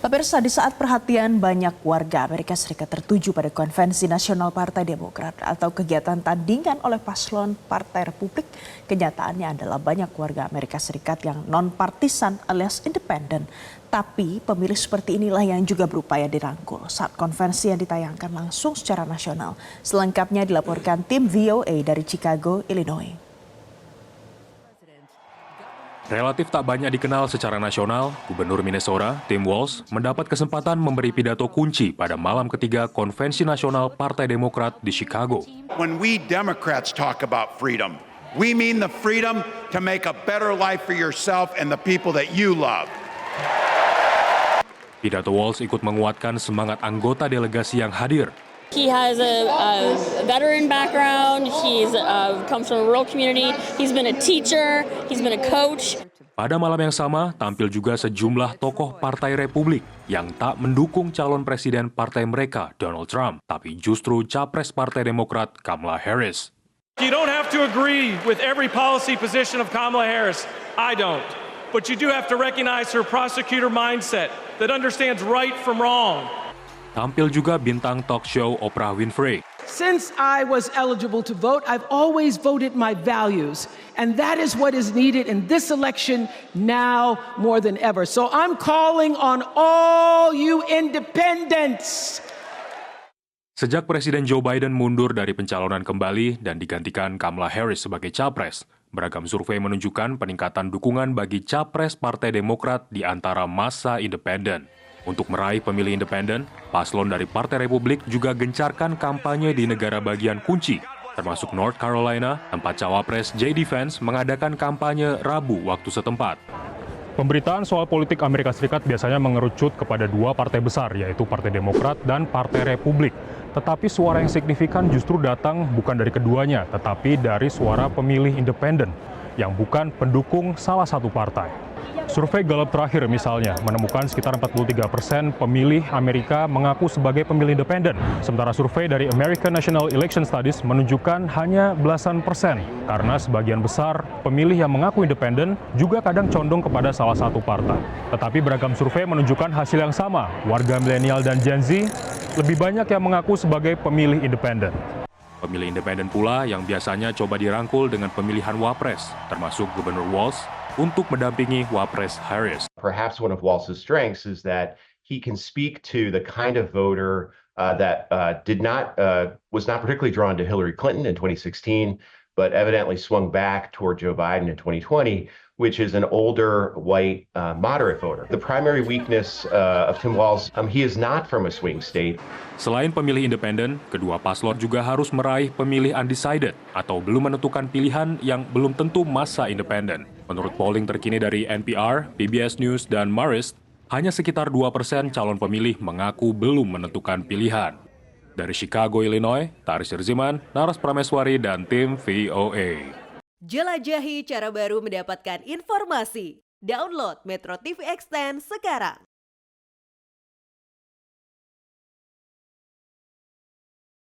Pemirsa, di saat perhatian banyak warga Amerika Serikat tertuju pada Konvensi Nasional Partai Demokrat atau kegiatan tandingan oleh paslon Partai Republik, kenyataannya adalah banyak warga Amerika Serikat yang non-partisan alias independen. Tapi pemilih seperti inilah yang juga berupaya dirangkul saat konvensi yang ditayangkan langsung secara nasional. Selengkapnya dilaporkan tim VOA dari Chicago, Illinois. Relatif tak banyak dikenal secara nasional, Gubernur Minnesota, Tim Walz, mendapat kesempatan memberi pidato kunci pada malam ketiga Konvensi Nasional Partai Demokrat di Chicago. When we Democrats talk about freedom, we mean the freedom to make a better life for yourself and the people that you love. Pidato Walz ikut menguatkan semangat anggota delegasi yang hadir. He has a veteran background, comes from a rural community, he's been a teacher, he's been a coach. Pada malam yang sama, tampil juga sejumlah tokoh Partai Republik yang tak mendukung calon presiden partai mereka, Donald Trump, tapi justru capres Partai Demokrat, Kamala Harris. You don't have to agree with every policy position of Kamala Harris. I don't. But you do have to recognize her prosecutor mindset that understands right from wrong. Tampil juga bintang talk show Oprah Winfrey. Since I was eligible to vote, I've always voted my values. And that is what is needed in this election now more than ever. So I'm calling on all you independents. Sejak Presiden Joe Biden mundur dari pencalonan kembali dan digantikan Kamala Harris sebagai capres, beragam survei menunjukkan peningkatan dukungan bagi capres Partai Demokrat di antara massa independen. Untuk meraih pemilih independen, paslon dari Partai Republik juga gencarkan kampanye di negara bagian kunci, termasuk North Carolina, tempat cawapres J.D. Vance mengadakan kampanye Rabu waktu setempat. Pemberitaan soal politik Amerika Serikat biasanya mengerucut kepada dua partai besar, yaitu Partai Demokrat dan Partai Republik. Tetapi suara yang signifikan justru datang bukan dari keduanya, tetapi dari suara pemilih independen, yang bukan pendukung salah satu partai. Survei Gallup terakhir misalnya menemukan sekitar 43% pemilih Amerika mengaku sebagai pemilih independen. Sementara survei dari American National Election Studies menunjukkan hanya belasan persen. Karena sebagian besar pemilih yang mengaku independen juga kadang condong kepada salah satu partai. Tetapi beragam survei menunjukkan hasil yang sama. Warga milenial dan Gen Z lebih banyak yang mengaku sebagai pemilih independen. Pemilih independen pula yang biasanya coba dirangkul dengan pemilihan wapres, termasuk Gubernur Walz, untuk mendampingi Wapres Harris. Perhaps one of Walz's strengths is that he can speak to the kind of voter that was not particularly drawn to Hillary Clinton in 2016, but evidently swung back toward Joe Biden in 2020, which is an older, white, moderate voter. The primary weakness of Tim Walz, he is not from a swing state. Selain pemilih independen, kedua paslon juga harus meraih pemilih undecided atau belum menentukan pilihan yang belum tentu massa independen. Menurut polling terkini dari NPR, PBS News, dan Marist, hanya sekitar 2% calon pemilih mengaku belum menentukan pilihan. Dari Chicago, Illinois, Taris Irziman, Naras Prameswari, dan tim VOA. Jelajahi cara baru mendapatkan informasi. Download Metro TV Extend sekarang.